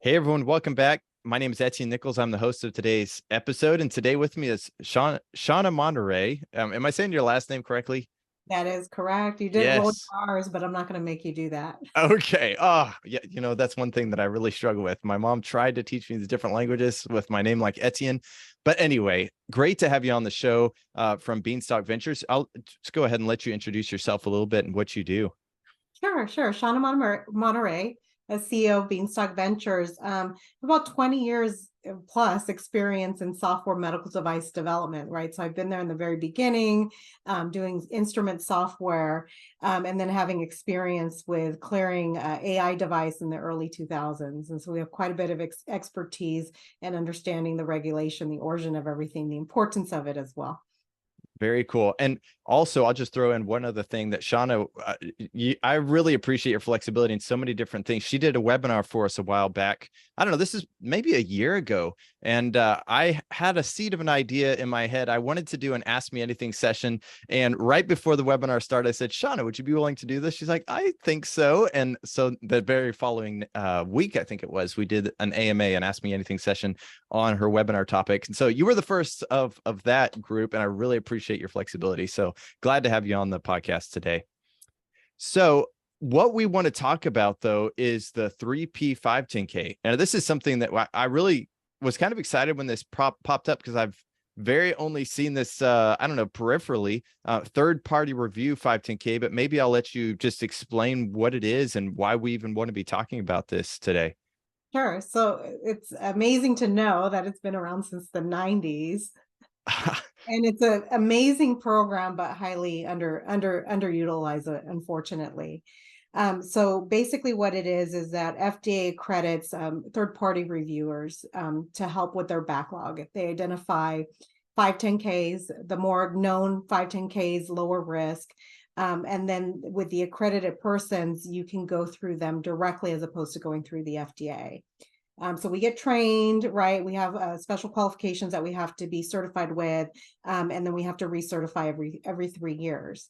Hey everyone, welcome back. My name is Etienne Nichols. I'm the host of today's episode, and today with me is Shawnnah Monterrey. Am I saying your last name correctly? That is correct. You didn't roll Yes. your R's, but I'm not going to make you do that. Okay. Oh, yeah. That's one thing that I really struggle with. My mom tried to teach me the different languages with my name like Etienne. But anyway, great to have you on the show from BeanStock Ventures. I'll just go ahead and let you introduce yourself a little bit and what you do. Sure. Shawnnah Monterrey, a CEO of BeanStock Ventures, about 20 years plus experience in software medical device development, right? So I've been there in the very beginning, doing instrument software, and then having experience with clearing AI device in the early 2000s. And so we have quite a bit of expertise and understanding the regulation, the origin of everything, the importance of it as well. Very cool. And also, I'll just throw in one other thing that Shawnnah, I really appreciate your flexibility in so many different things. She did a webinar for us a while back. I don't know, this is maybe a year ago. And I had a seed of an idea in my head. I wanted to do an Ask Me Anything session. And right before the webinar started, I said, Shawnnah, would you be willing to do this? She's like, I think so. And so the very following week, I think it was, we did an AMA, an Ask Me Anything session on her webinar topic. And so you were the first of that group, and I really appreciate your flexibility. So glad to have you on the podcast today. So what we want to talk about, though, is the 3P510k. And this is something that I really was kind of excited when this popped up, because I've very only seen this, I don't know, peripherally, third-party review 510k, but maybe I'll let you just explain what it is and why we even want to be talking about this today. Sure. So it's amazing to know that it's been around since the 90s. And it's an amazing program, but highly underutilized, unfortunately. So basically what it is that FDA credits third-party reviewers to help with their backlog. If they identify 510Ks, the more known 510Ks, lower risk. And then with the accredited persons, you can go through them directly as opposed to going through the FDA. So we get trained, right? We have special qualifications that we have to be certified with, and then we have to recertify every 3 years.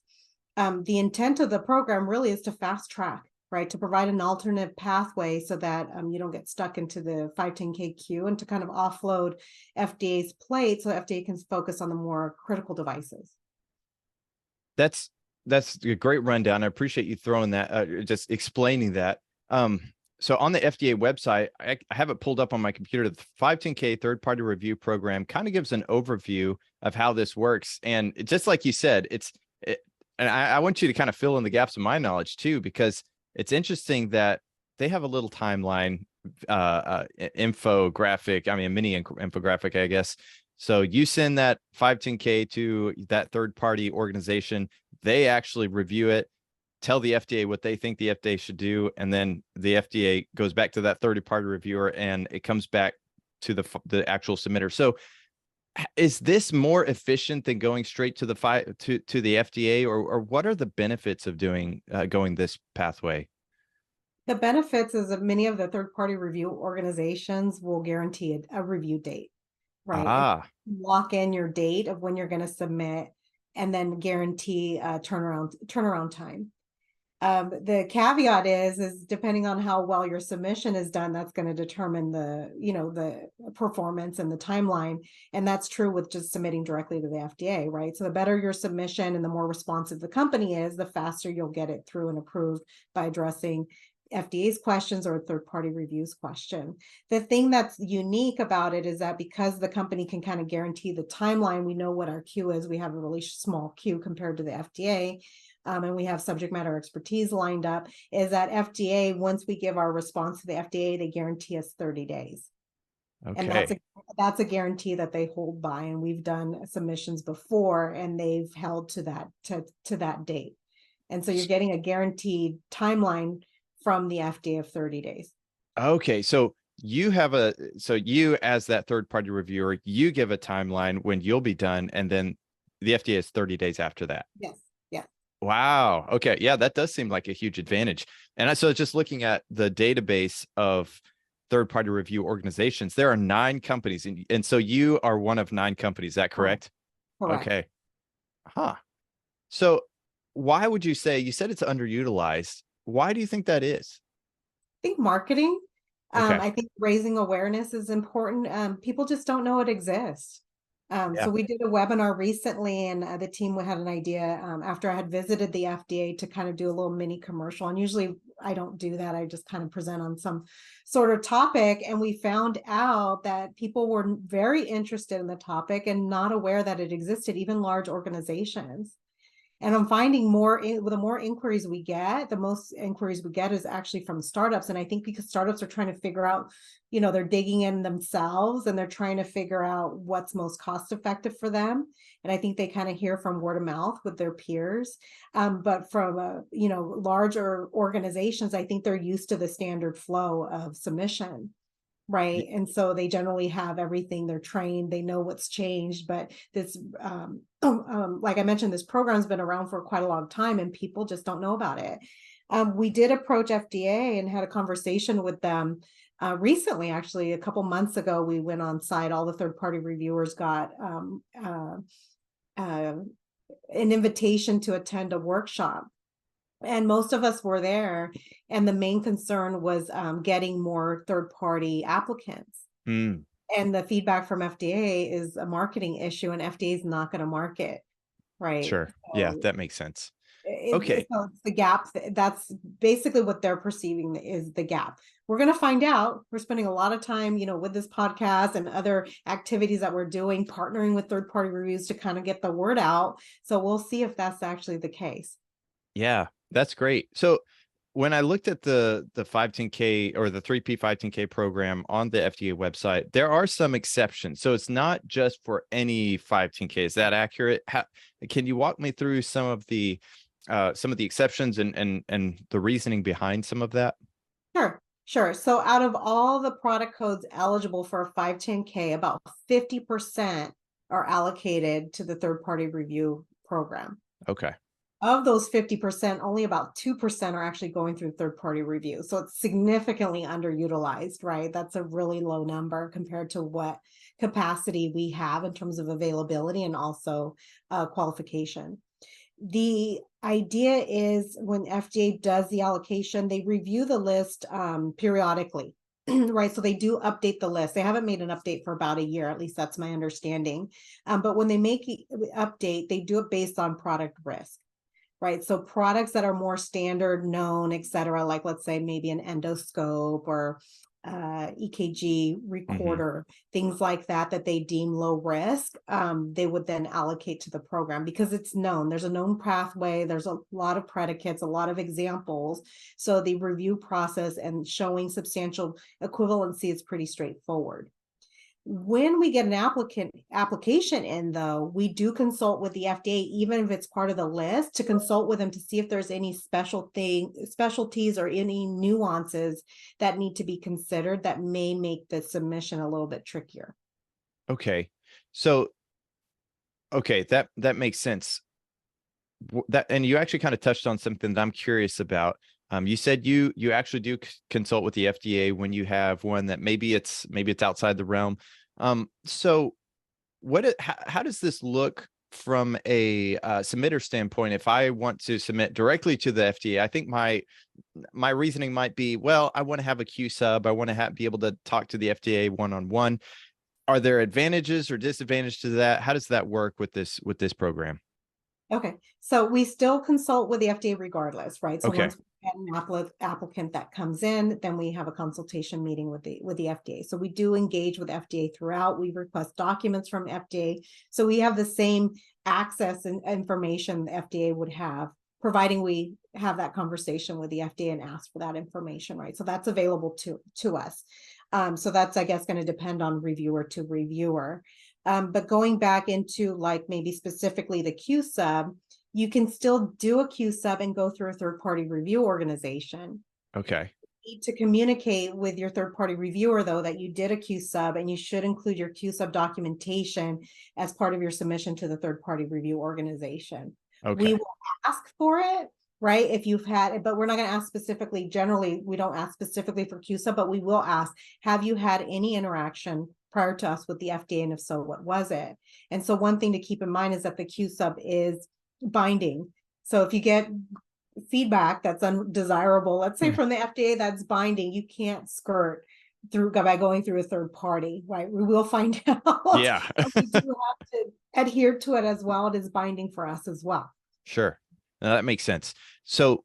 The intent of the program really is to fast track, right? To provide an alternate pathway so that you don't get stuck into the 510K queue, and to kind of offload FDA's plate so FDA can focus on the more critical devices. That's a great rundown. I appreciate you throwing that, just explaining that. So on the FDA website, I have it pulled up on my computer. The 510k third-party review program kind of gives an overview of how this works. And just like you said, and I want you to kind of fill in the gaps of my knowledge too, because it's interesting that they have a little timeline, infographic. I mean, a mini infographic, I guess. So you send that 510k to that third-party organization. They actually review it, tell the FDA what they think the FDA should do, and then the FDA goes back to that third-party reviewer, and it comes back to the actual submitter. So is this more efficient than going straight to the FDA, or what are the benefits of doing going this pathway? The benefits is that many of the third-party review organizations will guarantee a review date, right? And Ah, lock in your date of when you're going to submit, and then guarantee turnaround time. The caveat is depending on how well your submission is done, that's going to determine the performance and the timeline. And that's true with just submitting directly to the FDA, right? So the better your submission and the more responsive the company is, the faster you'll get it through and approved by addressing FDA's questions or third-party reviews question. The thing that's unique about it is that because the company can kind of guarantee the timeline, we know what our queue is. We have a really small queue compared to the FDA. And we have subject matter expertise lined up, is that FDA, once we give our response to the FDA, they guarantee us 30 days. And okay. that's a guarantee that they hold by. And we've done submissions before, and they've held to that date. And so you're getting a guaranteed timeline from the FDA of 30 days. Okay, so you as that third-party reviewer, you give a timeline when you'll be done, and then the FDA is 30 days after that. Yes. Yeah. Wow. Okay. Yeah, that does seem like a huge advantage. And so just looking at the database of third-party review organizations, there are 9 companies, and so you are one of 9 companies. Is that correct? Correct. Okay. Huh. So why would you say, you said it's underutilized? Why do you think that is? I think marketing. Okay. I think raising awareness is important. People just don't know it exists. Yeah. So we did a webinar recently, and the team had an idea after I had visited the FDA to kind of do a little mini commercial. And usually I don't do that. I just kind of present on some sort of topic. And we found out that people were very interested in the topic and not aware that it existed, even large organizations. And I'm finding the more inquiries we get, the most inquiries we get is actually from startups. And I think because startups are trying to figure out, they're digging in themselves and they're trying to figure out what's most cost effective for them. And I think they kind of hear from word of mouth with their peers. But from, larger organizations, I think they're used to the standard flow of submission. Right. And so they generally have everything, they're trained, they know what's changed. But this, like I mentioned, this program's been around for quite a long time and people just don't know about it. We did approach FDA and had a conversation with them recently, actually, a couple months ago. We went on site, all the third-party reviewers got an invitation to attend a workshop. And most of us were there. And the main concern was getting more third-party applicants. Mm, And the feedback from FDA is a marketing issue, and FDA is not going to market, right? sure. Yeah, So that makes sense. it's, Okay. so it's the gap. That's basically what they're perceiving is the gap. We're going to find out. We're spending a lot of time, with this podcast and other activities that we're doing, partnering with third-party reviews to kind of get the word out. So we'll see if that's actually the case. Yeah, that's great. So when I looked at the 510k or the 3P510k program on the FDA website, there are some exceptions. So it's not just for any 510k. Is that accurate? Can you walk me through some of the exceptions and the reasoning behind some of that? Sure. So out of all the product codes eligible for a 510k, about 50% are allocated to the third-party review program. Okay. Of those 50%, only about 2% are actually going through third-party review. So it's significantly underutilized, right? That's a really low number compared to what capacity we have in terms of availability and also qualification. The idea is when FDA does the allocation, they review the list periodically, right? So they do update the list. They haven't made an update for about a year, at least that's my understanding. But when they make the update, they do it based on product risk. Right. So products that are more standard, known, et cetera, like let's say maybe an endoscope or EKG recorder, things like that, that they deem low risk, they would then allocate to the program because it's known. There's a known pathway. There's a lot of predicates, a lot of examples. So the review process and showing substantial equivalency is pretty straightforward. When we get an application in, though, we do consult with the FDA, even if it's part of the list, to consult with them to see if there's any specialties or any nuances that need to be considered that may make the submission a little bit trickier. Okay. So, okay, that makes sense. That, and you actually kind of touched on something that I'm curious about. You said you actually do consult with the FDA when you have one that maybe it's outside the realm. So how does this look from a submitter standpoint? If I want to submit directly to the FDA, I think my reasoning might be, well, I want to have a Q sub. I want to be able to talk to the FDA one-on-one. Are there advantages or disadvantages to that? How does that work with this program? Okay, so we still consult with the FDA regardless, right? So Okay. once we get an applicant that comes in, then we have a consultation meeting with the FDA. So we do engage with FDA throughout. We request documents from FDA. So we have the same access and information the FDA would have, providing we have that conversation with the FDA and ask for that information, right? So that's available to us. So that's, I guess, going to depend on reviewer to reviewer. But going back into like maybe specifically the Q sub, you can still do a Q sub and go through a third-party review organization. Okay. You need to communicate with your third-party reviewer, though, that you did a Q sub, and you should include your Q sub documentation as part of your submission to the third-party review organization. Okay. We will ask for it, right? If you've had, but we're not going to ask specifically. Generally, we don't ask specifically for Q sub, but we will ask, have you had any interaction prior to us with the FDA? And if so, what was it? And so one thing to keep in mind is that the Q sub is binding. So if you get feedback that's undesirable, let's say from the FDA, that's binding, you can't skirt by going through a third party, right? We will find out. Yeah. But we do have to adhere to it as well. It is binding for us as well. Sure. That makes sense. So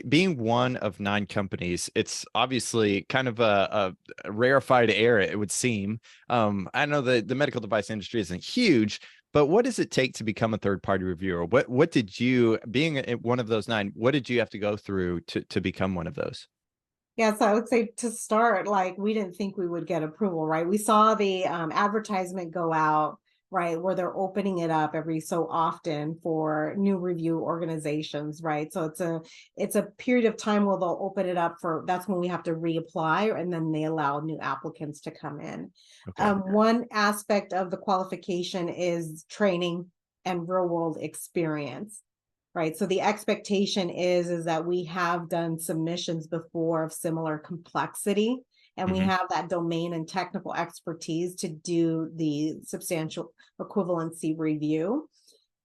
being one of 9 companies, it's obviously kind of a rarefied air, it would seem. I know the medical device industry isn't huge, but what does it take to become a third-party reviewer? What did you, being one of those 9, what did you have to go through to become one of those? Yeah, so I would say to start, like, we didn't think we would get approval, right? We saw the advertisement go out, right, where they're opening it up every so often for new review organizations, right? So it's a period of time where they'll open it up for, that's when we have to reapply, and then they allow new applicants to come in. Okay. One aspect of the qualification is training and real world experience. Right. So the expectation is that we have done submissions before of similar complexity, and we Mhm. have that domain and technical expertise to do the substantial equivalency review.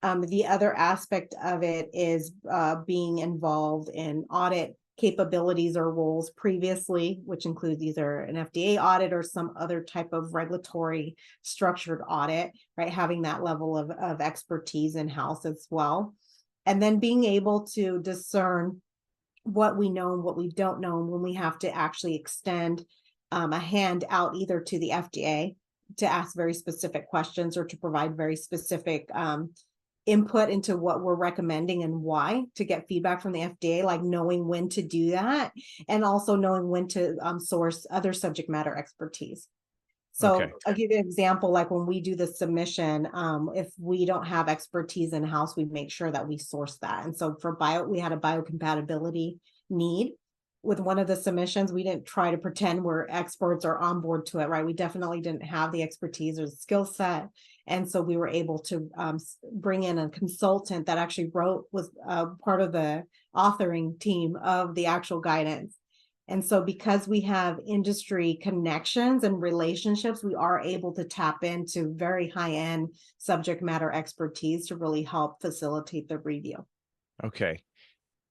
The other aspect of it is being involved in audit capabilities or roles previously, which includes either an FDA audit or some other type of regulatory structured audit, right? Having that level of expertise in-house as well. And then being able to discern what we know and what we don't know when we have to actually extend a hand out either to the FDA to ask very specific questions or to provide very specific input into what we're recommending and why, to get feedback from the FDA, like knowing when to do that, and also knowing when to source other subject matter expertise. So Okay. I'll give you an example, like when we do the submission, if we don't have expertise in-house, we make sure that we source that. And so for we had a biocompatibility need with one of the submissions. We didn't try to pretend we're experts or on board to it, right? We definitely didn't have the expertise or the skill set. And so we were able to bring in a consultant that actually was part of the authoring team of the actual guidance. And so because we have industry connections and relationships, we are able to tap into very high-end subject matter expertise to really help facilitate the review. Okay.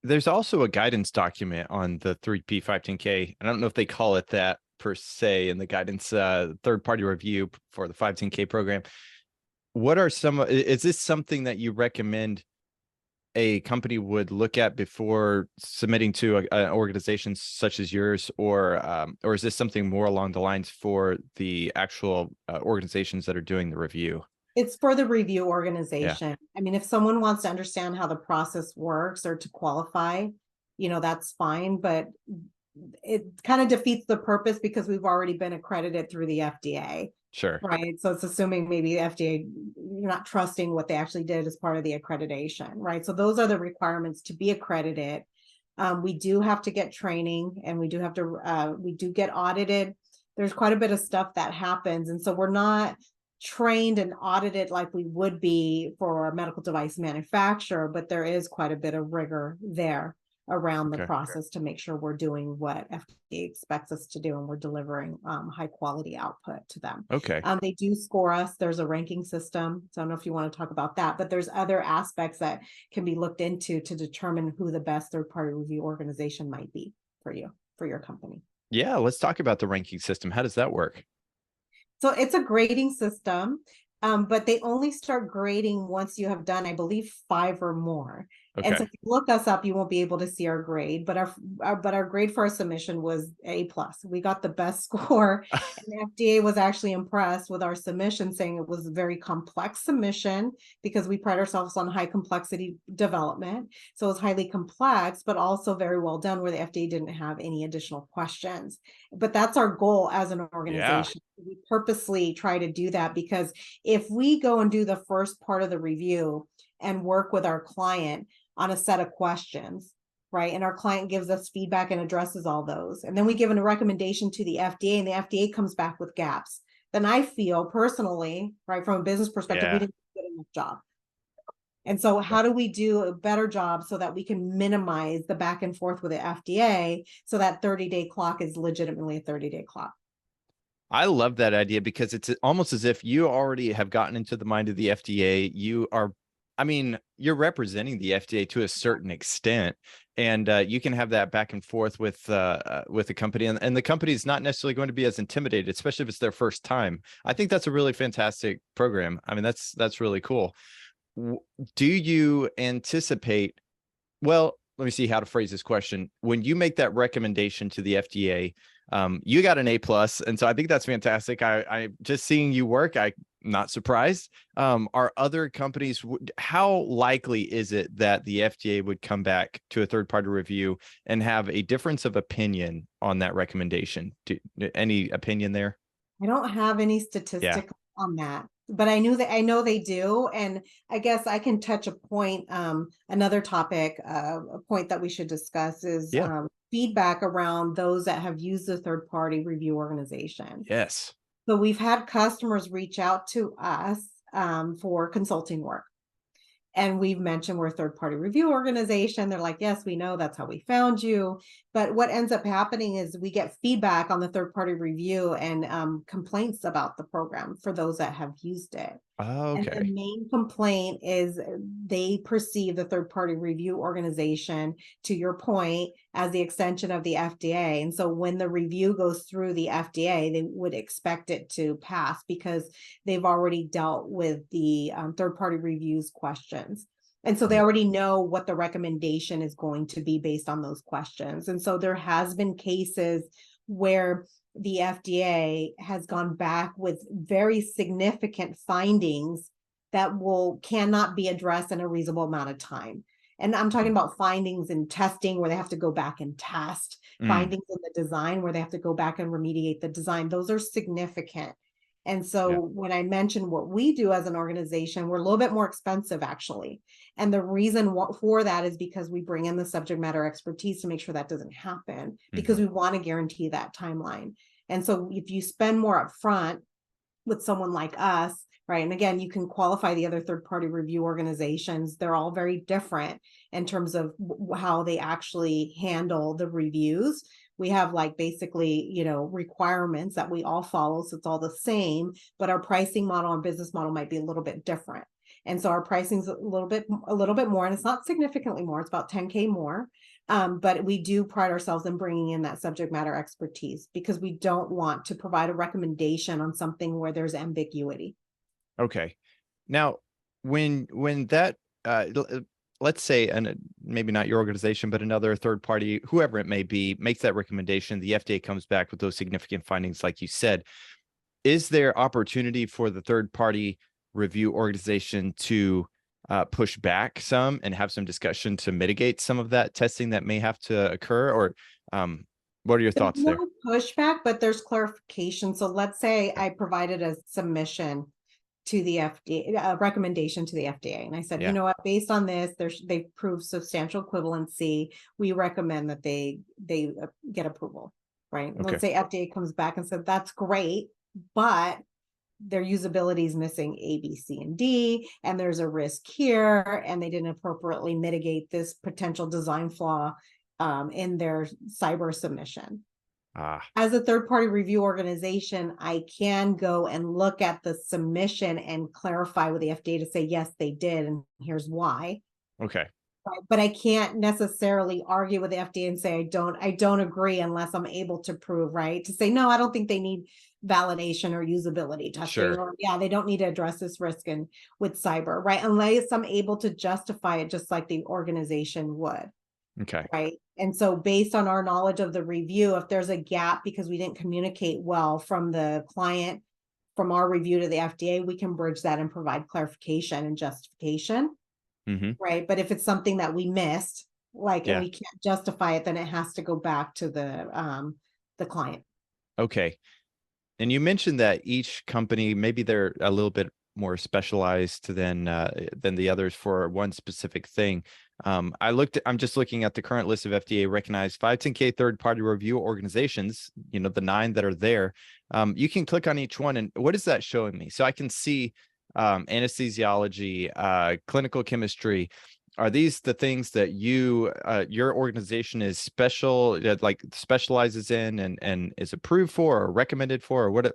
There's also a guidance document on the 3P510k. I don't know if they call it that per se in the guidance, third-party review for the 510k program. What are is this something that you recommend a company would look at before submitting to an organization such as yours, or is this something more along the lines for the actual organizations that are doing the review? It's for the review Yeah. organization. I mean, if someone wants to understand how the process works or to qualify, that's fine, but it kind of defeats the purpose because we've already been accredited through the FDA. Sure. Right. So it's assuming maybe the FDA, you're not trusting what they actually did as part of the accreditation. Right. So those are the requirements to be accredited. We do have to get training, and we do get audited. There's quite a bit of stuff that happens. And so we're not trained and audited like we would be for a medical device manufacturer, but there is quite a bit of rigor there around the Okay. process to make sure we're doing what FDA expects us to do, and we're delivering high quality output to them. Okay. They do score us. There's a ranking system. So I don't know if you want to talk about that, but there's other aspects that can be looked into to determine who the best third-party review organization might be for you, for your company. Yeah, let's talk about the ranking system. How does that work? So it's a grading system, but they only start grading once you have done, I believe, 5 or more. And so Okay. if you look us up, you won't be able to see our grade, but our grade for our submission was A+. We got the best score, and the FDA was actually impressed with our submission, saying it was a very complex submission because we pride ourselves on high complexity development. So it was highly complex, but also very well done, where the FDA didn't have any additional questions. But that's our goal as an organization. Yeah. We purposely try to do that, because if we go and do the first part of the review and work with our client on a set of questions, right, and our client gives us feedback and addresses all those, and then we give a recommendation to the FDA, and the FDA comes back with gaps, then I feel personally, right, from a business perspective, we Yeah. didn't do a good enough job. And so how do we do a better job so that we can minimize the back and forth with the FDA, so that 30-day clock is legitimately a 30-day clock? I love that idea, because it's almost as if you already have gotten into the mind of the FDA. You are I mean, you're representing the FDA to a certain extent, and you can have that back and forth with the company, and the company is not necessarily going to be as intimidated, especially if it's their first time. I think that's a really fantastic program. I mean, that's really cool. Do you anticipate? Well, let me see how to phrase this question. When you make that recommendation to the FDA, you got an A+, and so I think that's fantastic. I just seeing you work, I'm not surprised. Are other companies? How likely is it that the FDA would come back to a third-party review and have a difference of opinion on that recommendation? Any opinion there? I don't have any Yeah, statistics on that, but I know they do. And I guess I can touch a point, another topic, a point that we should discuss is yeah, feedback around those that have used the third party review organization. yes. So we've had customers reach out to us for consulting work. And we've mentioned we're a third party review organization. They're like, yes, we know, that's how we found you. But what ends up happening is we get feedback on the third party review and complaints about the program for those that have used it. And the Okay. main complaint is they perceive the third party review organization, to your point, as the extension of the FDA. And so when the review goes through the FDA, they would expect it to pass because they've already dealt with the third party reviews questions. And so they Mm, already know what the recommendation is going to be based on those questions. And so there has been cases where the FDA has gone back with very significant findings that will cannot be addressed in a reasonable amount of time. And I'm talking mm, about findings in testing where they have to go back and test, mm, findings in the design where they have to go back and remediate the design. Those are significant. And so yeah. when I mentioned what we do as an organization, we're a little bit more expensive actually. And the reason for that is because we bring in the subject matter expertise to make sure that doesn't happen, because Hmm. we want to guarantee that timeline. And so if you spend more upfront with someone like us, right? And again, you can qualify the other third party review organizations. They're all very different in terms of how they actually handle the reviews. We have like basically, requirements that we all follow. So it's all the same, but our pricing model and business model might be a little bit different. And so our pricing's a little bit more, and it's not significantly more. It's about 10K more. But we do pride ourselves in bringing in that subject matter expertise because we don't want to provide a recommendation on something where there's ambiguity. Okay. Now, when that let's say, and maybe not your organization, but another third party, whoever it may be, makes that recommendation, the FDA comes back with those significant findings, like you said, is there opportunity for the third party review organization to push back some and have some discussion to mitigate some of that testing that may have to occur? Or what are your There's thoughts there? no pushback, but there's clarification. So let's say I provided a submission to the FDA, a recommendation to the FDA. And I said, you Yeah. know what, based on this, they've proved substantial equivalency. We recommend that they get approval, right? And let's Okay. say FDA comes back and said, that's great, but their usability is missing A, B, C, and D, and there's a risk here, and they didn't appropriately mitigate this potential design flaw in their cyber submission. Ah, As a third party review organization, I can go and look at the submission and clarify with the FDA to say, yes, they did, and here's why. okay. Right. But I can't necessarily argue with the FDA and say I don't agree unless I'm able to prove, right? To say, no, I don't think they need validation or usability testing, Sure. or yeah, they don't need to address this risk and with cyber, right? Unless I'm able to justify it just like the organization would. Okay. Right. And so based on our knowledge of the review, if there's a gap because we didn't communicate well from the client, from our review to the FDA, we can bridge that and provide clarification and justification. Hmm. Right. But if it's something that we missed, like, and Yeah. we can't justify it, then it has to go back to the client. Okay. And you mentioned that each company, maybe they're a little bit more specialized than the others for one specific thing. I'm just looking at the current list of FDA recognized 510k third party review organizations, the 9 that are there. You can click on each one, and what is that showing me? So I can see anesthesiology, clinical chemistry. Are these the things that your organization is like specializes in and is approved for or recommended for, or what?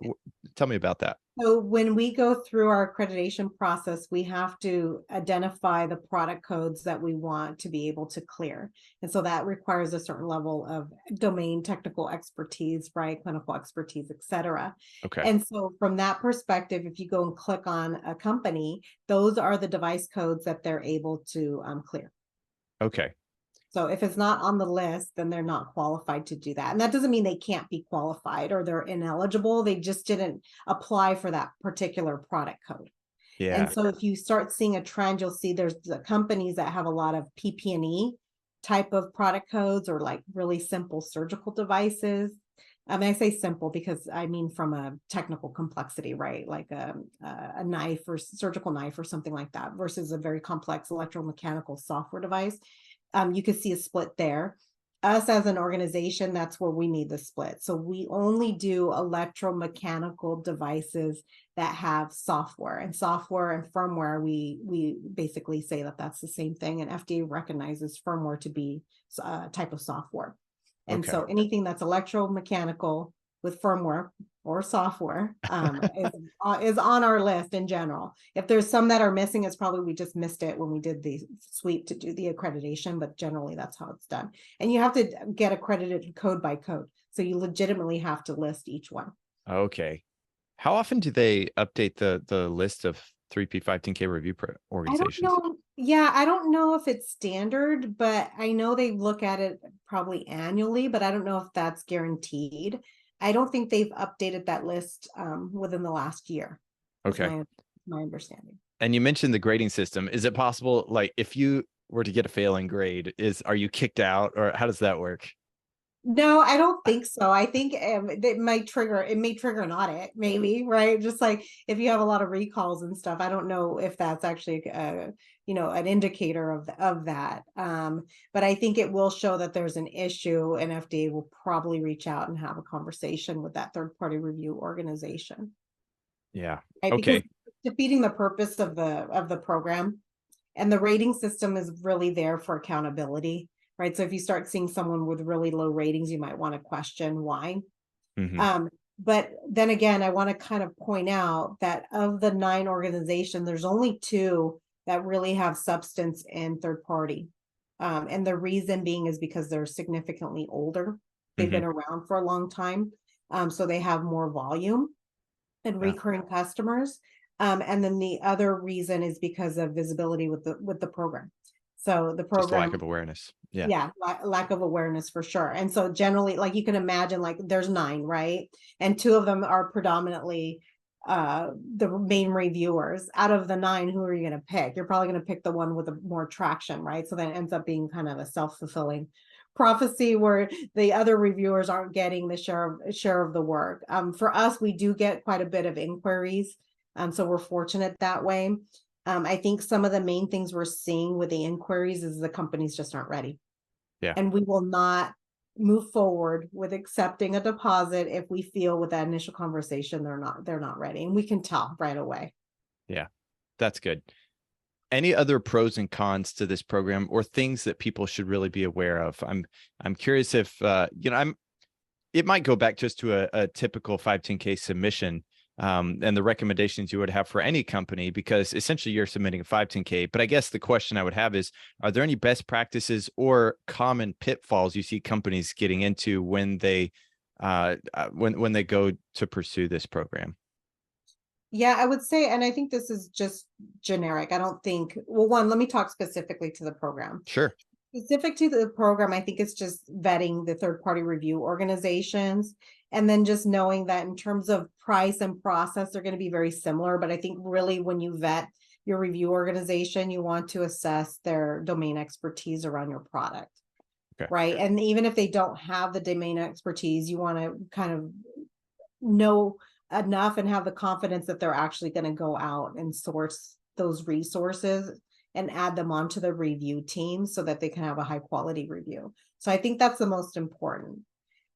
Tell me about that. So when we go through our accreditation process, we have to identify the product codes that we want to be able to clear. And so that requires a certain level of domain technical expertise, right? Clinical expertise, et cetera. Okay. And so from that perspective, if you go and click on a company, those are the device codes that they're able to clear. Okay. So if it's not on the list, then they're not qualified to do that. And that doesn't mean they can't be qualified or they're ineligible. They just didn't apply for that particular product code. And Yeah. so if you start seeing a trend, you'll see there's the companies that have a lot of PP&E type of product codes or like really simple surgical devices. I mean, I say simple because I mean from a technical complexity, right? Like a knife or surgical knife or something like that versus a very complex electromechanical software device. You could see a split there. Us as an organization, that's where we need the split. So we only do electromechanical devices that have software, and software and firmware. We basically say that that's the same thing, and FDA recognizes firmware to be a type of software. And Okay. so anything that's electromechanical with firmware or software is on our list in general. If there's some that are missing, it's probably we just missed it when we did the sweep to do the accreditation, but generally that's how it's done. And you have to get accredited code by code. So you legitimately have to list each one. Okay. How often do they update the list of 3P510k review I don't organizations? know. Yeah, I don't know if it's standard, but I know they look at it probably annually, but I don't know if that's guaranteed. I don't think they've updated that list within the last year, is Okay. my understanding. And you mentioned the grading system. Is it possible, like, if you were to get a failing grade, are you kicked out, or how does that work? No, I don't think so. I think it may trigger an audit, maybe, right? Just like if you have a lot of recalls and stuff. I don't know if that's actually an indicator of that. But I think it will show that there's an issue, and FDA will probably reach out and have a conversation with that third party review organization. Yeah. Right? Because Okay. defeating the purpose of the program. And the rating system is really there for accountability, right? So if you start seeing someone with really low ratings, you might want to question why. Hmm. But then again, I want to kind of point out that of the 9 organizations, there's only 2 that really have substance in third party. And the reason being is because they're significantly older. They've Hmm. been around for a long time. So they have more volume and Yeah. recurring customers. And then the other reason is because of visibility with the program. So the Just lack program, of awareness. Yeah. yeah, lack of awareness for sure. And so generally, like you can imagine, like there's 9, right? And 2 of them are predominantly the main reviewers. Out of the 9, who are you going to pick? You're probably going to pick the one with the more traction, right? So that ends up being kind of a self-fulfilling prophecy where the other reviewers aren't getting the share of the work. For us, we do get quite a bit of inquiries. So we're fortunate that way. I think some of the main things we're seeing with the inquiries is the companies just aren't ready. Yeah. And we will not move forward with accepting a deposit if we feel with that initial conversation they're not ready. And we can tell right away. Yeah. That's good. Any other pros and cons to this program, or things that people should really be aware of? I'm curious if it might go back just to a typical 510k submission, and the recommendations you would have for any company, because essentially you're submitting a 510k. But I guess the question I would have is, are there any best practices or common pitfalls you see companies getting into when they when they go to pursue this program? Yeah, I would say, and I think this is just generic. I don't think, well, one, let me talk specifically to the program. Sure. Specific to the program, I think it's just vetting the third party review organizations, and then just knowing that in terms of price and process, they're going to be very similar. But I think really when you vet your review organization, you want to assess their domain expertise around your product. Okay. Right. And even if they don't have the domain expertise, you want to kind of know enough and have the confidence that they're actually going to go out and source those resources and add them onto the review team so that they can have a high quality review. So I think that's the most important.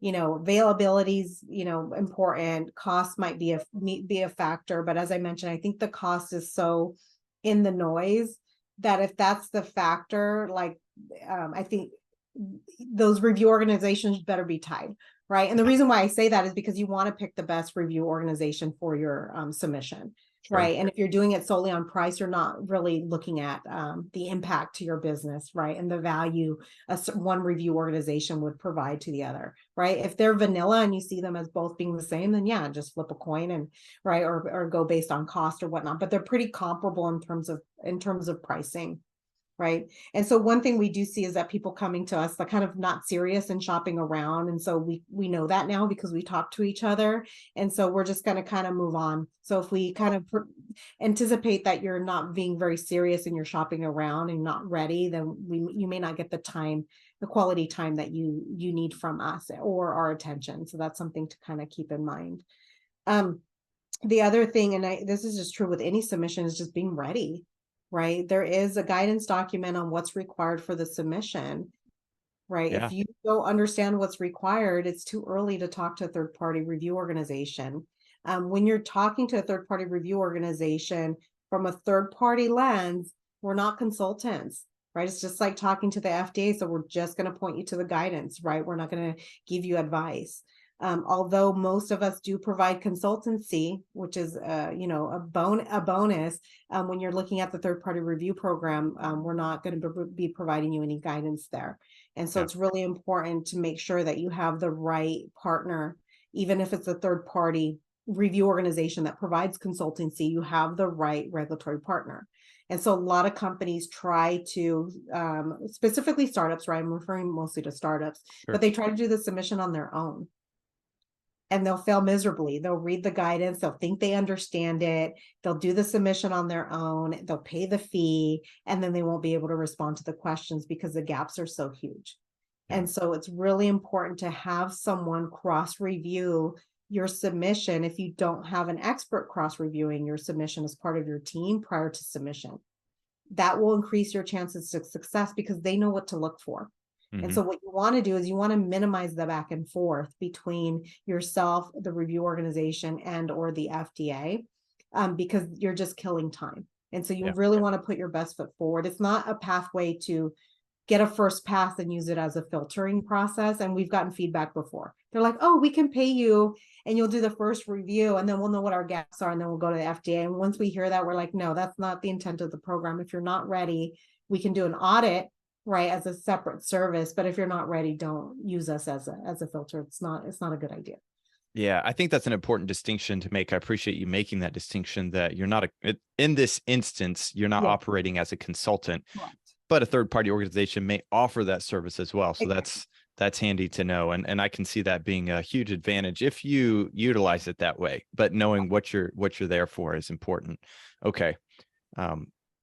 Availability is, important. Cost might be a factor, but as I mentioned, I think the cost is so in the noise that if that's the factor, like I think those review organizations better be tied, right? And the reason why I say that is because you want to pick the best review organization for your submission. Sure. Right. And if you're doing it solely on price, you're not really looking at the impact to your business, right? And the value one review organization would provide to the other, right? If they're vanilla and you see them as both being the same, then yeah, just flip a coin and right, or go based on cost or whatnot. But they're pretty comparable in terms of pricing. Right. And so one thing we do see is that people coming to us, they're kind of not serious and shopping around. And so we know that now because we talk to each other. And so we're just going to kind of move on. So if we kind of anticipate that you're not being very serious and you're shopping around and not ready, then you may not get the quality time that you need from us or our attention. So that's something to kind of keep in mind. The other thing, and this is just true with any submission, is just being ready. Right. There is a guidance document on what's required for the submission. Right. Yeah. If you don't understand what's required, it's too early to talk to a third party review organization. When you're talking to a third party review organization from a third party lens, we're not consultants. Right. It's just like talking to the FDA. So we're just going to point you to the guidance. Right. We're not going to give you advice. Although most of us do provide consultancy, which is a bonus when you're looking at the third-party review program, we're not going to be providing you any guidance there. And so it's really important to make sure that you have the right partner, even if it's a third-party review organization that provides consultancy, you have the right regulatory partner. And so a lot of companies try to, specifically startups, right? I'm referring mostly to startups, but they try to do the submission on their own. And they'll fail miserably. They'll read the guidance. They'll think they understand it. They'll do the submission on their own. They'll pay the fee, and then they won't be able to respond to the questions because the gaps are so huge. Yeah. And so it's really important to have someone cross-review your submission if you don't have an expert cross-reviewing your submission as part of your team prior to submission. That will increase your chances of success because they know what to look for. And so what you want to do is you want to minimize the back and forth between yourself, the review organization, and or the FDA, because you're just killing time. And so you really want to put your best foot forward. It's not a pathway to get a first pass and use it as a filtering process. And we've gotten feedback before. They're like, oh, we can pay you and you'll do the first review and then we'll know what our gaps are and then we'll go to the FDA. And once we hear that, we're like, no, that's not the intent of the program. If you're not ready, we can do an audit, right, as a separate service, but if you're not ready, don't use us as a filter. It's not a good idea. Yeah, I think that's an important distinction to make. I appreciate you making that distinction that you're not in this instance, you're not operating as a consultant, but a third-party organization may offer that service as well. So that's handy to know. And I can see that being a huge advantage if you utilize it that way, but knowing what you're there for is important. Okay.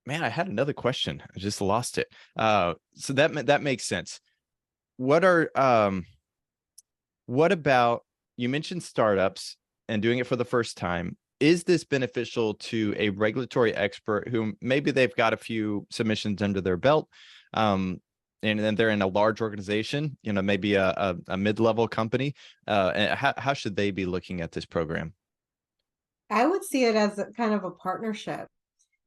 Man, I had another question. I just lost it. So that makes sense. What about, you mentioned startups and doing it for the first time. Is this beneficial to a regulatory expert who maybe they've got a few submissions under their belt, and then they're in a large organization, maybe a mid-level company? How should they be looking at this program? I would see it as a kind of a partnership.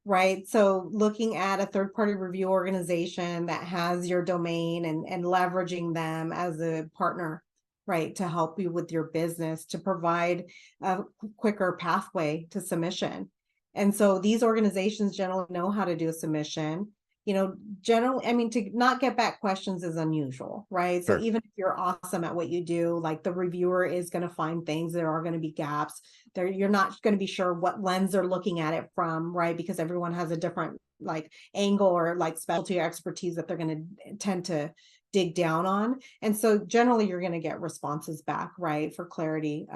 Right. So looking at a third-party review organization that has your domain and leveraging them as a partner, right, to help you with your business, to provide a quicker pathway to submission. And so these organizations generally know how to do a submission. Generally, I mean, to not get back questions is unusual, right? So even if you're awesome at what you do, like the reviewer is going to find things, there are going to be gaps there. You're not going to be sure what lens they're looking at it from, right? Because everyone has a different like angle or like specialty or expertise that they're going to tend to dig down on. And so generally you're going to get responses back, right, for clarity.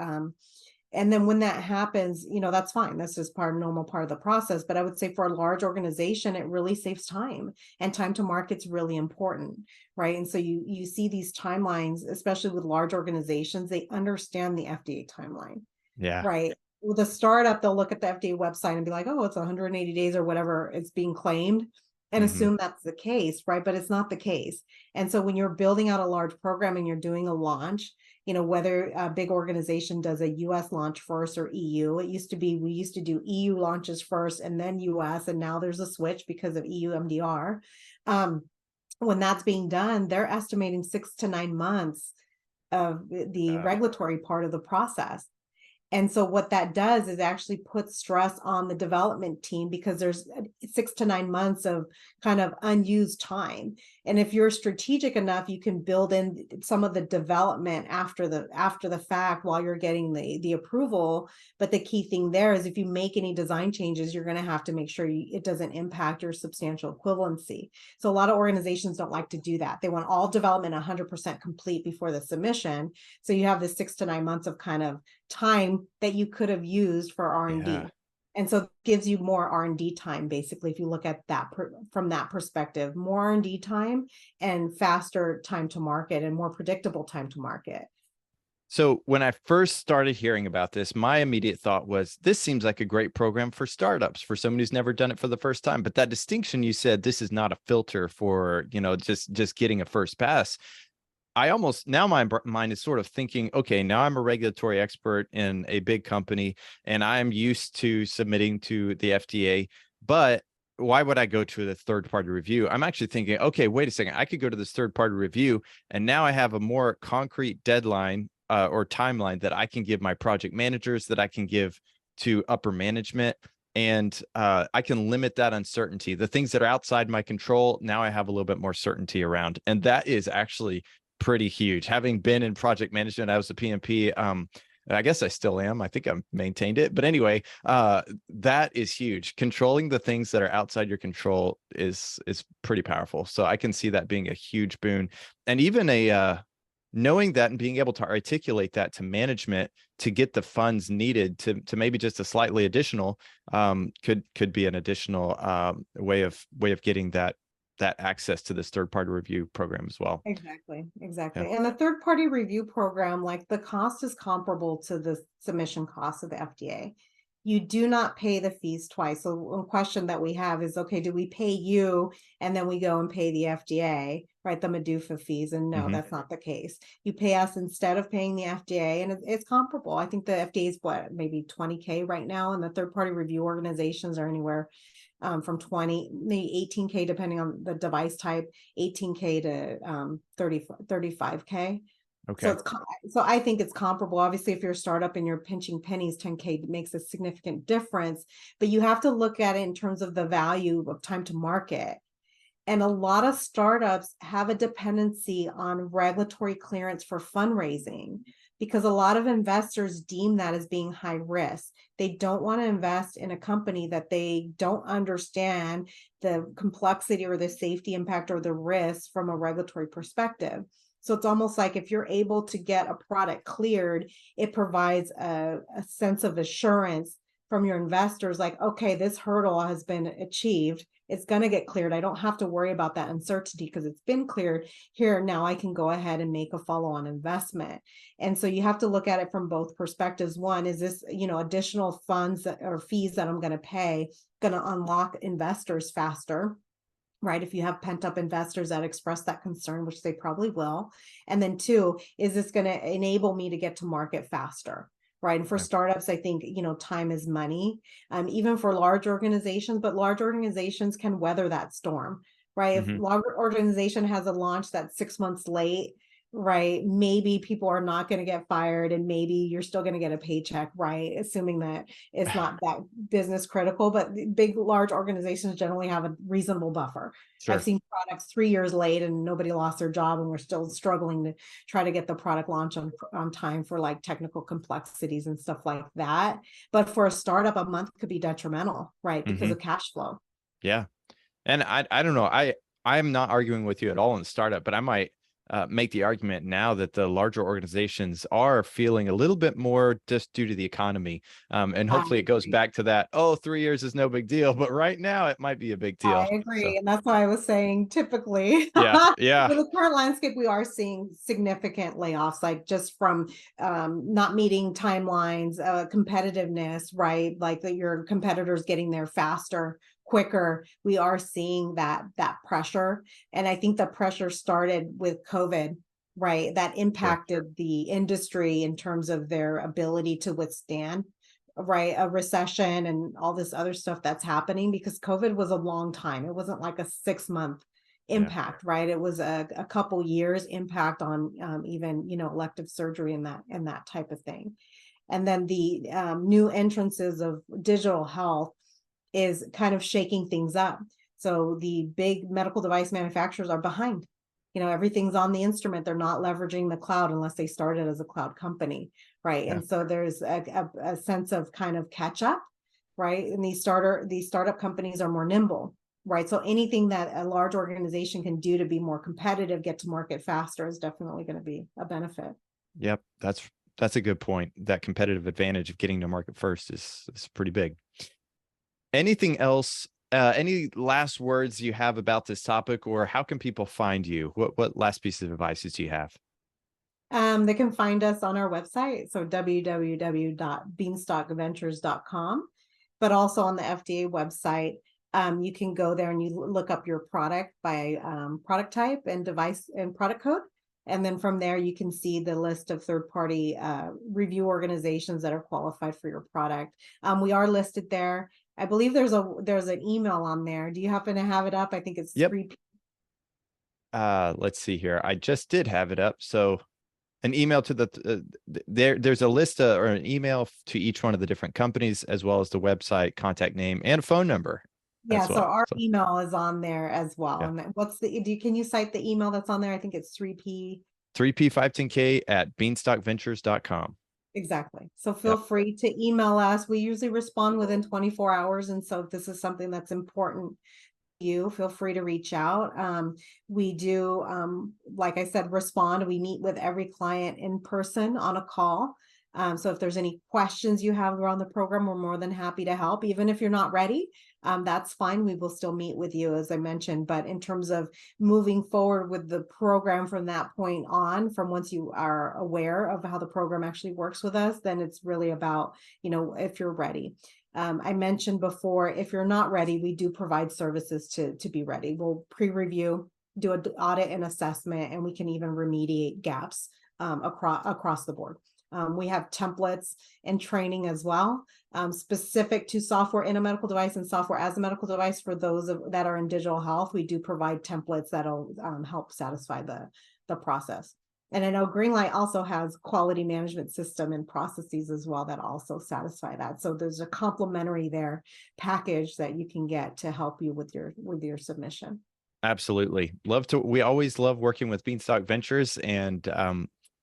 And then when that happens, that's fine. That's just normal part of the process. But I would say for a large organization, it really saves time, and time to market's really important, right? And so you see these timelines, especially with large organizations, they understand the FDA timeline. Yeah. Right. With a startup, they'll look at the FDA website and be like, oh, it's 180 days or whatever it's being claimed, and assume that's the case, right? But it's not the case. And so when you're building out a large program and you're doing a launch, whether a big organization does a US launch first or EU, we used to do EU launches first and then US, and now there's a switch because of EU MDR. When that's being done, they're estimating 6 to 9 months of the regulatory part of the process. And so what that does is actually put stress on the development team, because there's 6 to 9 months of kind of unused time. And if you're strategic enough, you can build in some of the development after the fact while you're getting the approval. But the key thing there is, if you make any design changes, you're going to have to make sure it doesn't impact your substantial equivalency. So a lot of organizations don't like to do that. They want all development 100% complete before the submission. So you have this 6 to 9 months of kind of time that you could have used for R&D. Yeah. And so it gives you more R&D time, basically, if you look at that from that perspective, more R&D time and faster time to market and more predictable time to market. So when I first started hearing about this, my immediate thought was, this seems like a great program for startups, for someone who's never done it for the first time. But that distinction you said, this is not a filter for, just getting a first pass. I almost, now my mind is sort of thinking, okay, now I'm a regulatory expert in a big company and I'm used to submitting to the FDA, but why would I go to the third party review? I'm actually thinking, okay, wait a second, I could go to this third party review and now I have a more concrete deadline or timeline that I can give my project managers, that I can give to upper management. And I can limit that uncertainty. The things that are outside my control, now I have a little bit more certainty around. And that is actually pretty huge. Having been in project management, I was a PMP. I guess I still am. I think I've maintained it. But anyway, that is huge. Controlling the things that are outside your control is pretty powerful. So I can see that being a huge boon. And even knowing that and being able to articulate that to management to get the funds needed to maybe just a slightly additional could be an additional way of getting that access to this third party review program as well. Exactly. Yeah. And the third party review program, like, the cost is comparable to the submission cost of the FDA. You do not pay the fees twice. So one question that we have is, okay, do we pay you and then we go and pay the FDA, right? The MDUFA fees. And no, that's not the case. You pay us instead of paying the FDA, and it's comparable. I think the FDA is maybe 20K right now, and the third party review organizations are anywhere from 20, maybe 18K, depending on the device type, 18K to 35K. Okay. So I think it's comparable. Obviously, if you're a startup and you're pinching pennies, 10K makes a significant difference, but you have to look at it in terms of the value of time to market. And a lot of startups have a dependency on regulatory clearance for fundraising, because a lot of investors deem that as being high risk. They don't want to invest in a company that they don't understand the complexity or the safety impact or the risk from a regulatory perspective. So it's almost like, if you're able to get a product cleared, it provides a sense of assurance from your investors, like, okay, this hurdle has been achieved. It's going to get cleared. I don't have to worry about that uncertainty because it's been cleared. Here, now I can go ahead and make a follow-on investment. And so you have to look at it from both perspectives. One, is this, additional funds or fees that I'm going to pay going to unlock investors faster? Right? If you have pent up investors that express that concern, which they probably will. And then two, is this going to enable me to get to market faster? Right. And for startups, I think, time is money, even for large organizations, but large organizations can weather that storm. Right. If a large organization has a launch that's 6 months late, right, maybe people are not going to get fired and maybe you're still going to get a paycheck, right, assuming that it's not that business critical. But big, large organizations generally have a reasonable buffer. Sure. I've seen products 3 years late and nobody lost their job, and we're still struggling to try to get the product launch on time for like technical complexities and stuff like that. But for a startup, a month could be detrimental, right, because of cash flow. Yeah. And I don't know. I'm not arguing with you at all in startup, but I might make the argument now that the larger organizations are feeling a little bit more just due to the economy. And hopefully it goes back to that, 3 years is no big deal, but right now it might be a big deal. I agree. So, and that's why I was saying, typically, yeah. in the current landscape, we are seeing significant layoffs, like just from not meeting timelines, competitiveness, right? Like that your competitors getting there faster, quicker. We are seeing that pressure. And I think the pressure started with COVID, right? That impacted the industry in terms of their ability to withstand, right, a recession and all this other stuff that's happening, because COVID was a long time. It wasn't like a 6 month, impact, right? It was a couple years impact on even, elective surgery and that type of thing. And then the new entrances of digital health is kind of shaking things up. So the big medical device manufacturers are behind. Everything's on the instrument. They're not leveraging the cloud unless they started as a cloud company, right? Yeah. And so there's a sense of kind of catch up, right? And these startup companies are more nimble, right? So anything that a large organization can do to be more competitive, get to market faster, is definitely going to be a benefit. Yep. That's a good point. That competitive advantage of getting to market first is pretty big. Anything else? Any last words you have about this topic, or how can people find you? What last piece of advice do you have? They can find us on our website, so www.beanstockventures.com, but also on the FDA website. You can go there and you look up your product by product type and device and product code. And then from there, you can see the list of third-party review organizations that are qualified for your product. We are listed there. I believe there's an email on there. Do you happen to have it up? I think it's 3P. Let's see here. I just did have it up. So an email to there's a list or an email to each one of the different companies, as well as the website, contact name, and phone number. Yeah, so our email is on there as well. Yeah. And can you cite the email that's on there? I think it's 3P510k at beanstockventures.com. Exactly. So feel free to email us. We usually respond within 24 hours. And so if this is something that's important to you, feel free to reach out. We do, like I said, respond. We meet with every client in person on a call. So if there's any questions you have around the program, we're more than happy to help. Even if you're not ready, that's fine. We will still meet with you, as I mentioned. But in terms of moving forward with the program from that point on, from once you are aware of how the program actually works with us, then it's really about, if you're ready. I mentioned before, if you're not ready, we do provide services to be ready. We'll pre-review, do an audit and assessment, and we can even remediate gaps across the board. We have templates and training as well, specific to software in a medical device and software as a medical device. For those that are in digital health, we do provide templates that'll help satisfy the process. And I know Greenlight also has quality management system and processes as well that also satisfy that. So there's a complementary package that you can get to help you with your submission. Absolutely. We always love working with BeanStock Ventures, and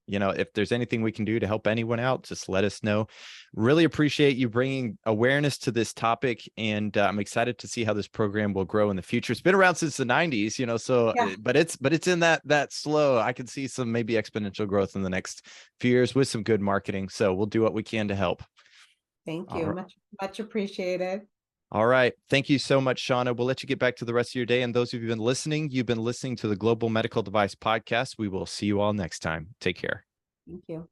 if there's anything we can do to help anyone out, just let us know. Really appreciate you bringing awareness to this topic, and I'm excited to see how this program will grow in the future. It's been around since the 90s, so yeah. but it's in that slow. I can see some maybe exponential growth in the next few years with some good marketing. So we'll do what we can to help. Thank you. Much appreciated. All right. Thank you so much, Shawnnah. We'll let you get back to the rest of your day. And those of you who've been listening to the Global Medical Device Podcast. We will see you all next time. Take care. Thank you.